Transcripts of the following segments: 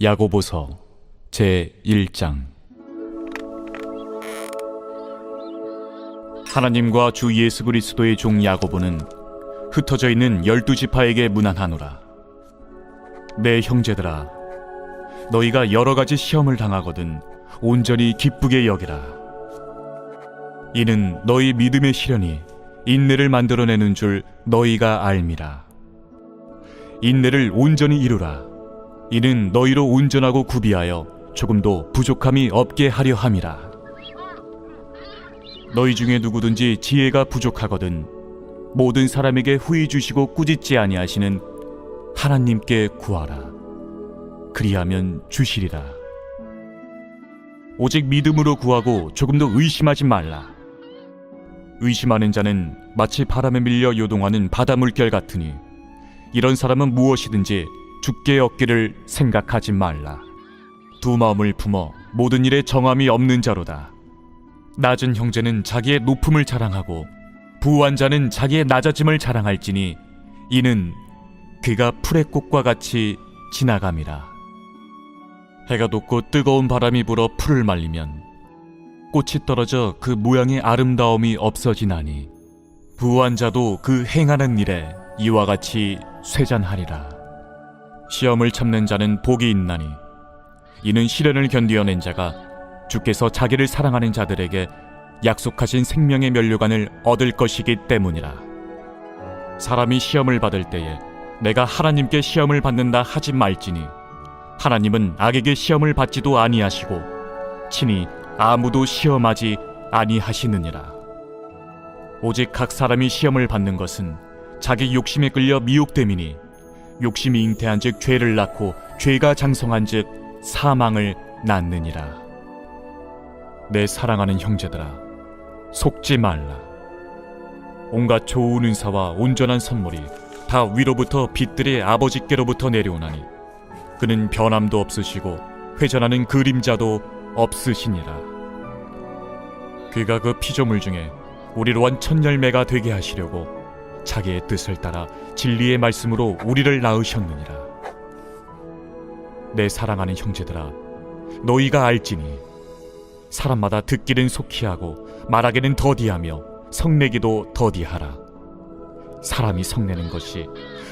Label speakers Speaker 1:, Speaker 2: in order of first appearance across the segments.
Speaker 1: 야고보서 제1장. 하나님과 주 예수 그리스도의 종 야고보는 흩어져 있는 12지파에게 문안하노라. 내 형제들아, 너희가 여러 가지 시험을 당하거든 온전히 기쁘게 여기라. 이는 너희 믿음의 시련이 인내를 만들어내는 줄 너희가 알미라. 인내를 온전히 이루라. 이는 너희로 온전하고 구비하여 조금도 부족함이 없게 하려 함이라. 너희 중에 누구든지 지혜가 부족하거든 모든 사람에게 후히 주시고 꾸짖지 아니하시는 하나님께 구하라. 그리하면 주시리라. 오직 믿음으로 구하고 조금도 의심하지 말라. 의심하는 자는 마치 바람에 밀려 요동하는 바다 물결 같으니 이런 사람은 무엇이든지 죽게 얻기를 생각하지 말라. 두 마음을 품어 모든 일에 정함이 없는 자로다. 낮은 형제는 자기의 높음을 자랑하고 부한 자는 자기의 낮아짐을 자랑할지니 이는 그가 풀의 꽃과 같이 지나감이라. 해가 돋고 뜨거운 바람이 불어 풀을 말리면 꽃이 떨어져 그 모양의 아름다움이 없어지나니 부한 자도 그 행하는 일에 이와 같이 쇠잔하리라. 시험을 참는 자는 복이 있나니 이는 시련을 견디어낸 자가 주께서 자기를 사랑하는 자들에게 약속하신 생명의 면류관을 얻을 것이기 때문이라. 사람이 시험을 받을 때에 내가 하나님께 시험을 받는다 하지 말지니 하나님은 악에게 시험을 받지도 아니하시고 친히 아무도 시험하지 아니하시느니라. 오직 각 사람이 시험을 받는 것은 자기 욕심에 끌려 미혹됨이니 욕심이 잉태한즉 죄를 낳고 죄가 장성한즉 사망을 낳느니라. 내 사랑하는 형제들아, 속지 말라. 온갖 좋은 은사와 온전한 선물이 다 위로부터 빛들의 아버지께로부터 내려오나니 그는 변함도 없으시고 회전하는 그림자도 없으시니라. 그가 그 피조물 중에 우리로 한 첫 열매가 되게 하시려고 자기의 뜻을 따라 진리의 말씀으로 우리를 낳으셨느니라. 내 사랑하는 형제들아, 너희가 알지니 사람마다 듣기는 속히 하고 말하기는 더디하며 성내기도 더디하라. 사람이 성내는 것이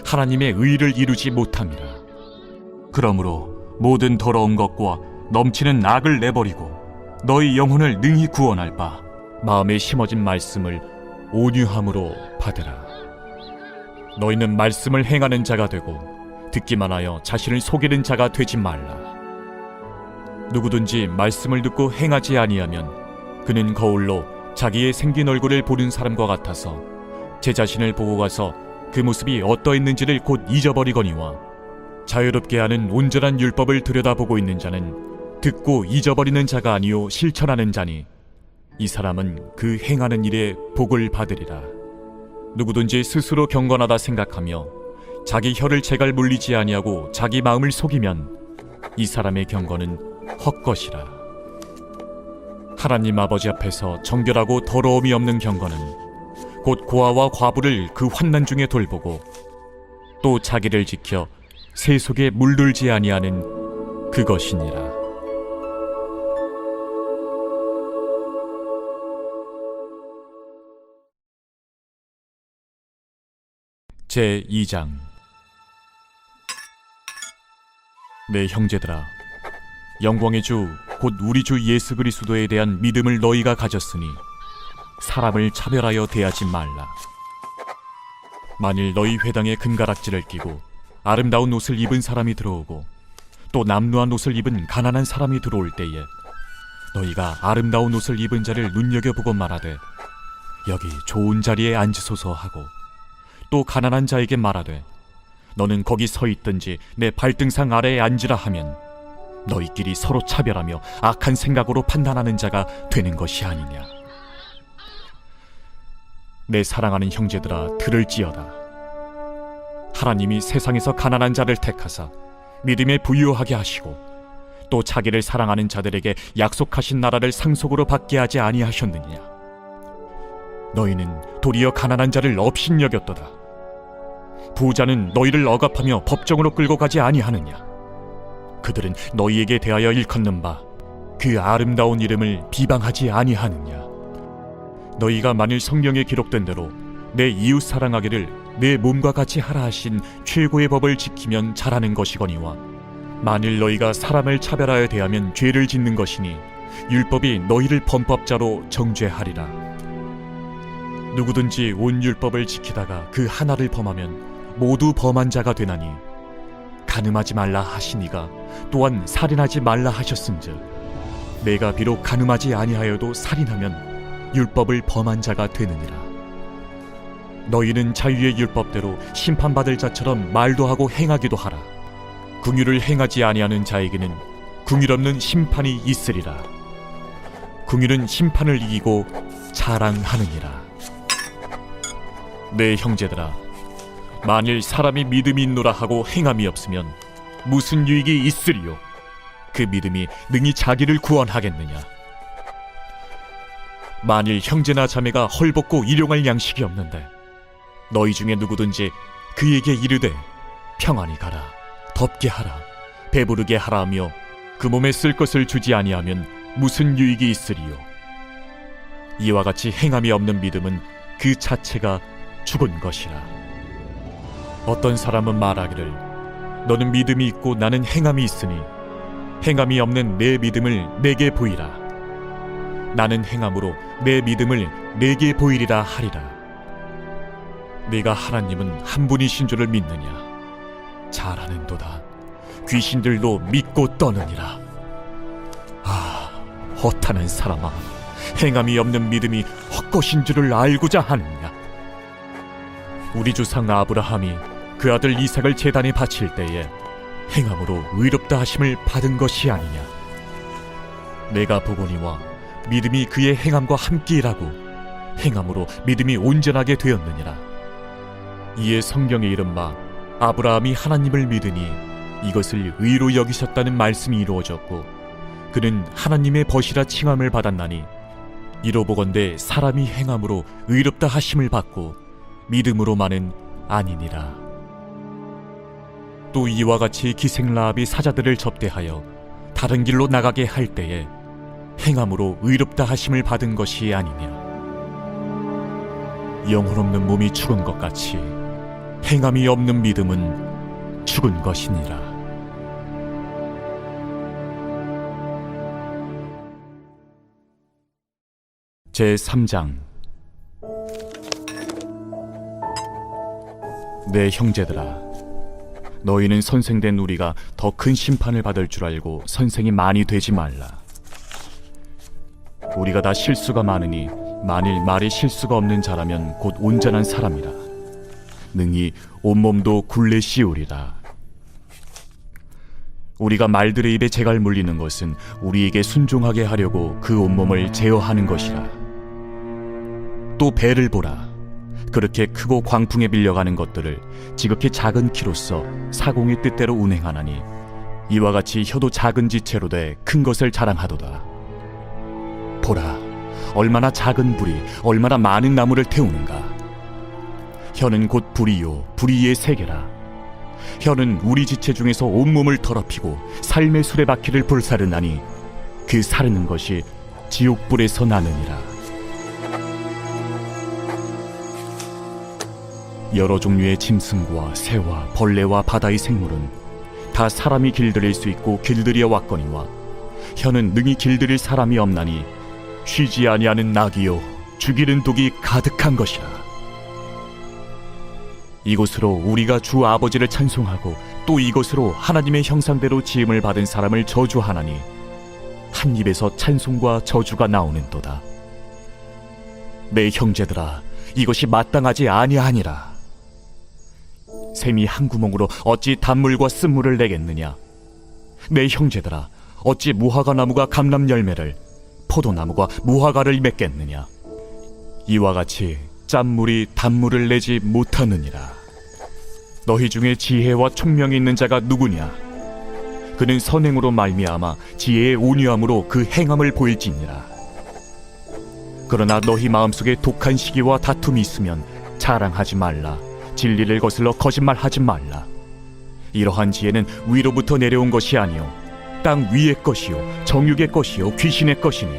Speaker 1: 하나님의 의를 이루지 못함이라. 그러므로 모든 더러운 것과 넘치는 악을 내버리고 너희 영혼을 능히 구원할 바 마음에 심어진 말씀을 온유함으로 받으라. 너희는 말씀을 행하는 자가 되고 듣기만 하여 자신을 속이는 자가 되지 말라. 누구든지 말씀을 듣고 행하지 아니하면 그는 거울로 자기의 생긴 얼굴을 보는 사람과 같아서 제 자신을 보고 가서 그 모습이 어떠했는지를 곧 잊어버리거니와 자유롭게 하는 온전한 율법을 들여다보고 있는 자는 듣고 잊어버리는 자가 아니요 실천하는 자니 이 사람은 그 행하는 일에 복을 받으리라. 누구든지 스스로 경건하다 생각하며 자기 혀를 제갈 물리지 아니하고 자기 마음을 속이면 이 사람의 경건은 헛것이라. 하나님 아버지 앞에서 정결하고 더러움이 없는 경건은 곧 고아와 과부를 그 환난 중에 돌보고 또 자기를 지켜 새 속에 물들지 아니하는 그것이니라. 제2장. 내 형제들아, 영광의 주 곧 우리 주 예수 그리스도에 대한 믿음을 너희가 가졌으니 사람을 차별하여 대하지 말라. 만일 너희 회당에 금가락지를 끼고 아름다운 옷을 입은 사람이 들어오고 또 남루한 옷을 입은 가난한 사람이 들어올 때에 너희가 아름다운 옷을 입은 자를 눈여겨보고 말하되 여기 좋은 자리에 앉으소서 하고 또 가난한 자에게 말하되 너는 거기 서 있든지 내 발등상 아래에 앉으라 하면 너희끼리 서로 차별하며 악한 생각으로 판단하는 자가 되는 것이 아니냐. 내 사랑하는 형제들아, 들을지어다. 하나님이 세상에서 가난한 자를 택하사 믿음에 부유하게 하시고 또 자기를 사랑하는 자들에게 약속하신 나라를 상속으로 받게 하지 아니하셨느냐. 너희는 도리어 가난한 자를 업신여겼도다. 부자는 너희를 억압하며 법정으로 끌고 가지 아니하느냐. 그들은 너희에게 대하여 일컫는 바 그 아름다운 이름을 비방하지 아니하느냐. 너희가 만일 성경에 기록된 대로 내 이웃 사랑하기를 내 몸과 같이 하라 하신 최고의 법을 지키면 잘하는 것이거니와, 만일 너희가 사람을 차별하여 대하면 죄를 짓는 것이니 율법이 너희를 범법자로 정죄하리라. 누구든지 온 율법을 지키다가 그 하나를 범하면 모두 범한 자가 되나니, 간음하지 말라 하시니가 또한 살인하지 말라 하셨은즉 내가 비록 간음하지 아니하여도 살인하면 율법을 범한 자가 되느니라. 너희는 자유의 율법대로 심판받을 자처럼 말도 하고 행하기도 하라. 긍휼을 행하지 아니하는 자에게는 긍휼 없는 심판이 있으리라. 긍휼은 심판을 이기고 자랑하느니라. 내 형제들아, 만일 사람이 믿음이 있노라 하고 행함이 없으면 무슨 유익이 있으리요? 그 믿음이 능히 자기를 구원하겠느냐? 만일 형제나 자매가 헐벗고 일용할 양식이 없는데 너희 중에 누구든지 그에게 이르되 평안히 가라, 덥게 하라, 배부르게 하라 하며 그 몸에 쓸 것을 주지 아니하면 무슨 유익이 있으리요? 이와 같이 행함이 없는 믿음은 그 자체가 죽은 것이라. 어떤 사람은 말하기를 너는 믿음이 있고 나는 행함이 있으니 행함이 없는 내 믿음을 내게 보이라. 나는 행함으로 내 믿음을 내게 보이리라 하리라. 네가 하나님은 한 분이신 줄을 믿느냐? 잘하는도다. 귀신들도 믿고 떠느니라. 아, 허탄한 사람아, 행함이 없는 믿음이 헛것인 줄을 알고자 하느냐? 우리 조상 아브라함이 그 아들 이삭을 제단에 바칠 때에 행함으로 의롭다 하심을 받은 것이 아니냐? 내가 보거니와 믿음이 그의 행함과 함께 일하고 행함으로 믿음이 온전하게 되었느니라. 이에 성경에 이른 바 아브라함이 하나님을 믿으니 이것을 의로 여기셨다는 말씀이 이루어졌고, 그는 하나님의 벗이라 칭함을 받았나니 이로 보건대 사람이 행함으로 의롭다 하심을 받고 믿음으로만은 아니니라. 또 이와 같이 기생 라합이 사자들을 접대하여 다른 길로 나가게 할 때에 행함으로 의롭다 하심을 받은 것이 아니냐? 영혼 없는 몸이 죽은 것 같이 행함이 없는 믿음은 죽은 것이니라. 제3장. 내 형제들아, 너희는 선생된 우리가 더 큰 심판을 받을 줄 알고 선생이 많이 되지 말라. 우리가 다 실수가 많으니 만일 말이 실수가 없는 자라면 곧 온전한 사람이라. 능히 온몸도 굴레 씌우리라. 우리가 말들의 입에 재갈 물리는 것은 우리에게 순종하게 하려고 그 온몸을 제어하는 것이라. 또 배를 보라. 그렇게 크고 광풍에 밀려가는 것들을 지극히 작은 키로서 사공의 뜻대로 운행하나니 이와 같이 혀도 작은 지체로 돼 큰 것을 자랑하도다. 보라, 얼마나 작은 불이 얼마나 많은 나무를 태우는가. 혀는 곧 불이요 불이의 세계라. 혀는 우리 지체 중에서 온몸을 더럽히고 삶의 수레바퀴를 불사르나니 그 사르는 것이 지옥불에서 나느니라. 여러 종류의 짐승과 새와 벌레와 바다의 생물은 다 사람이 길들일 수 있고 길들여 왔거니와 혀는 능히 길들일 사람이 없나니 쉬지 아니하는 낙이요 죽이는 독이 가득한 것이라. 이것으로 우리가 주 아버지를 찬송하고 또 이것으로 하나님의 형상대로 지음을 받은 사람을 저주하나니 한 입에서 찬송과 저주가 나오는도다. 내 형제들아, 이것이 마땅하지 아니하니라. 샘이 한 구멍으로 어찌 단물과 쓴물을 내겠느냐? 내 형제들아, 어찌 무화과 나무가 감람 열매를, 포도나무가 무화과를 맺겠느냐? 이와 같이 짠물이 단물을 내지 못하느니라. 너희 중에 지혜와 총명이 있는 자가 누구냐? 그는 선행으로 말미암아 지혜의 온유함으로 그 행함을 보일지니라. 그러나 너희 마음속에 독한 시기와 다툼이 있으면 자랑하지 말라. 진리를 거슬러 거짓말하지 말라. 이러한 지혜는 위로부터 내려온 것이 아니요 땅 위의 것이요 정육의 것이요 귀신의 것이니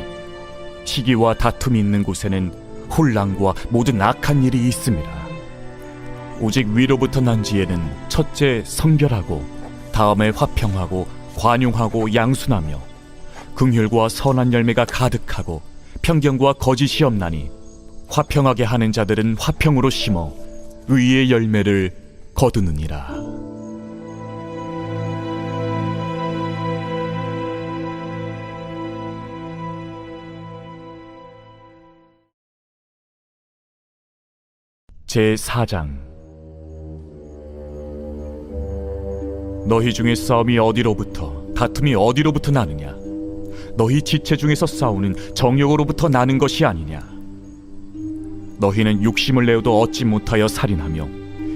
Speaker 1: 시기와 다툼이 있는 곳에는 혼란과 모든 악한 일이 있습니다. 오직 위로부터 난 지혜는 첫째 성결하고 다음에 화평하고 관용하고 양순하며 긍휼과 선한 열매가 가득하고 편견과 거짓이 없나니 화평하게 하는 자들은 화평으로 심어 의의 열매를 거두느니라. 제4장. 너희 중에 싸움이 어디로부터 다툼이 어디로부터 나느냐? 너희 지체 중에서 싸우는 정욕으로부터 나는 것이 아니냐? 너희는 욕심을 내어도 얻지 못하여 살인하며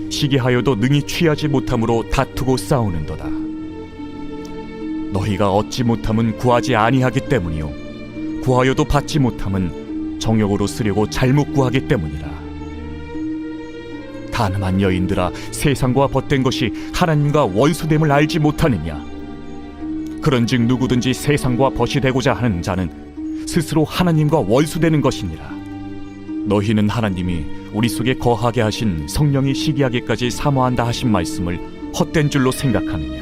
Speaker 1: 시기하여도 능히 취하지 못함으로 다투고 싸우는도다. 너희가 얻지 못함은 구하지 아니하기 때문이요 구하여도 받지 못함은 정욕으로 쓰려고 잘못 구하기 때문이라. 가늠한 여인들아, 세상과 벗된 것이 하나님과 원수됨을 알지 못하느냐? 그런즉 누구든지 세상과 벗이 되고자 하는 자는 스스로 하나님과 원수되는 것이니라. 너희는 하나님이 우리 속에 거하게 하신 성령이 시기하기까지 사모한다 하신 말씀을 헛된 줄로 생각하느냐?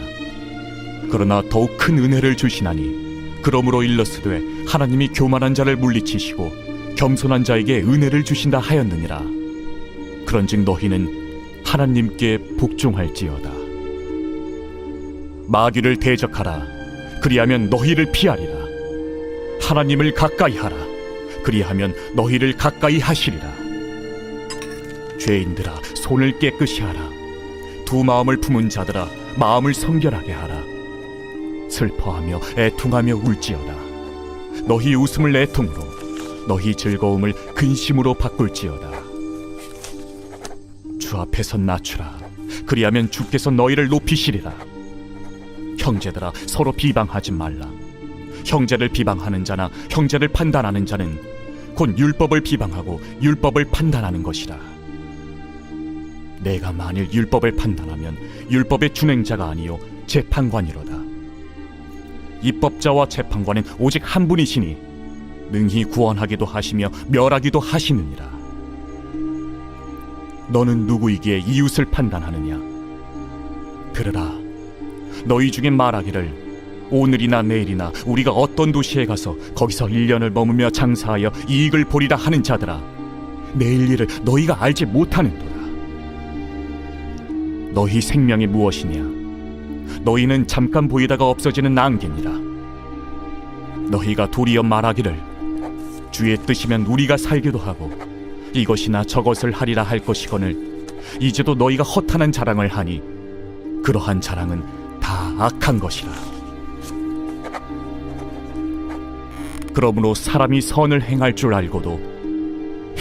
Speaker 1: 그러나 더욱 큰 은혜를 주시나니 그러므로 일렀으되 하나님이 교만한 자를 물리치시고 겸손한 자에게 은혜를 주신다 하였느니라. 그런즉 너희는 하나님께 복종할지어다. 마귀를 대적하라. 그리하면 너희를 피하리라. 하나님을 가까이 하라. 그리하면 너희를 가까이 하시리라. 죄인들아, 손을 깨끗이 하라. 두 마음을 품은 자들아, 마음을 성결하게 하라. 슬퍼하며 애통하며 울지어다. 너희 웃음을 애통으로, 너희 즐거움을 근심으로 바꿀지어다. 주 앞에서 낮추라. 그리하면 주께서 너희를 높이시리라. 형제들아, 서로 비방하지 말라. 형제를 비방하는 자나 형제를 판단하는 자는 곧 율법을 비방하고 율법을 판단하는 것이라. 내가 만일 율법을 판단하면 율법의 준행자가 아니요 재판관이로다. 입법자와 재판관은 오직 한 분이시니 능히 구원하기도 하시며 멸하기도 하시느니라. 너는 누구이기에 이웃을 판단하느냐? 들으라. 너희 중에 말하기를 오늘이나 내일이나 우리가 어떤 도시에 가서 거기서 1년을 머무며 장사하여 이익을 보리라 하는 자들아, 내일 일을 너희가 알지 못하는도다. 너희 생명이 무엇이냐? 너희는 잠깐 보이다가 없어지는 안개니라. 너희가 도리어 말하기를 주의 뜻이면 우리가 살기도 하고 이것이나 저것을 하리라 할 것이거늘 이제도 너희가 허탄한 자랑을 하니 그러한 자랑은 다 악한 것이라. 그러므로 사람이 선을 행할 줄 알고도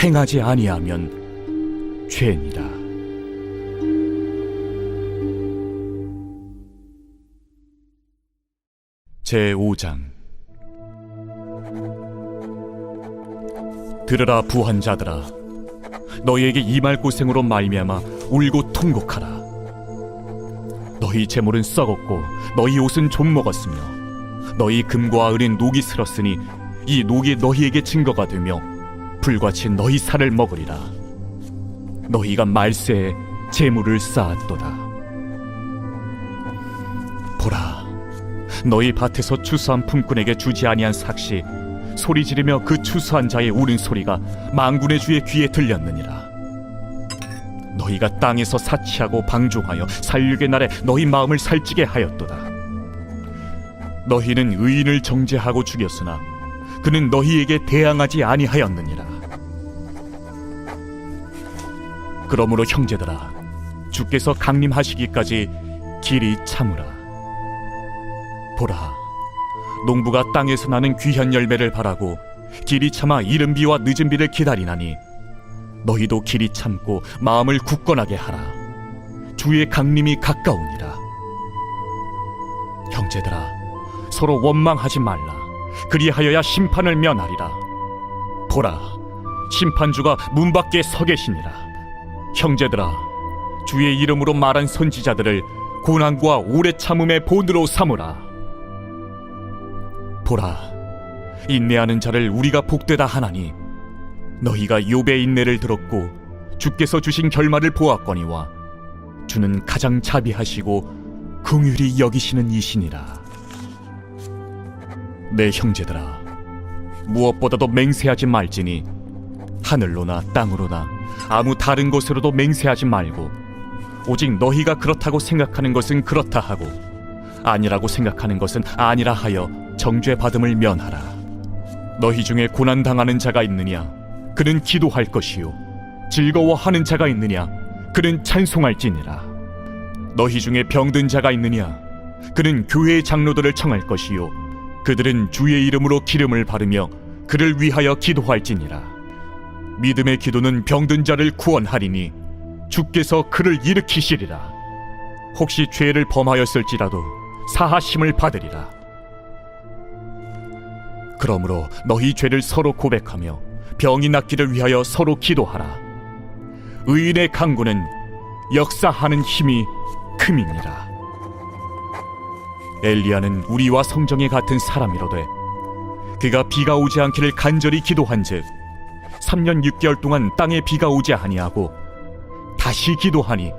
Speaker 1: 행하지 아니하면 죄니라. 제5장. 들으라 부한 자들아, 너희에게 임할 고생으로 말미암아 울고 통곡하라. 너희 재물은 썩었고 너희 옷은 좀 먹었으며 너희 금과 은은 녹이 슬었으니 이 녹이 너희에게 증거가 되며 불같이 너희 살을 먹으리라. 너희가 말세에 재물을 쌓았도다. 보라, 너희 밭에서 추수한 품꾼에게 주지 아니한 삭시 소리 지르며 그 추수한 자의 우는 소리가 만군의 주의 귀에 들렸느니라. 너희가 땅에서 사치하고 방종하여 살육의 날에 너희 마음을 살찌게 하였도다. 너희는 의인을 정죄하고 죽였으나 그는 너희에게 대항하지 아니하였느니라. 그러므로 형제들아, 주께서 강림하시기까지 길이 참으라. 보라, 농부가 땅에서 나는 귀한 열매를 바라고 길이 참아 이른 비와 늦은 비를 기다리나니 너희도 길이 참고 마음을 굳건하게 하라. 주의 강림이 가까우니라. 형제들아, 서로 원망하지 말라. 그리하여야 심판을 면하리라. 보라, 심판주가 문 밖에 서 계시니라. 형제들아, 주의 이름으로 말한 선지자들을 고난과 오래 참음의 본으로 삼으라. 보라, 인내하는 자를 우리가 복되다 하나니 너희가 욥의 인내를 들었고 주께서 주신 결말을 보았거니와 주는 가장 자비하시고 긍휼히 여기시는 이시니라. 내 형제들아, 무엇보다도 맹세하지 말지니 하늘로나 땅으로나 아무 다른 곳으로도 맹세하지 말고 오직 너희가 그렇다고 생각하는 것은 그렇다 하고 아니라고 생각하는 것은 아니라 하여 정죄받음을 면하라. 너희 중에 고난당하는 자가 있느냐? 그는 기도할 것이요 즐거워하는 자가 있느냐? 그는 찬송할지니라. 너희 중에 병든 자가 있느냐? 그는 교회의 장로들을 청할 것이요 그들은 주의 이름으로 기름을 바르며 그를 위하여 기도할지니라. 믿음의 기도는 병든 자를 구원하리니 주께서 그를 일으키시리라. 혹시 죄를 범하였을지라도 사하심을 받으리라. 그러므로 너희 죄를 서로 고백하며 병이 낫기를 위하여 서로 기도하라. 의인의 강구는 역사하는 힘이 큼이니라. 엘리야는 우리와 성정에 같은 사람이로되 그가 비가 오지 않기를 간절히 기도한즉 3년 6개월 동안 땅에 비가 오지 아니하고 다시 기도하니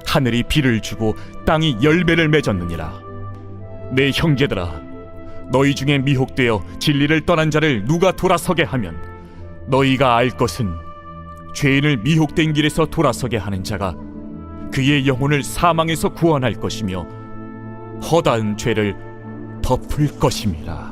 Speaker 1: 하늘이 비를 주고 땅이 열매를 맺었느니라. 내 형제들아, 너희 중에 미혹되어 진리를 떠난 자를 누가 돌아서게 하면 너희가 알 것은 죄인을 미혹된 길에서 돌아서게 하는 자가 그의 영혼을 사망에서 구원할 것이며 허다한 죄를 덮을 것임이라.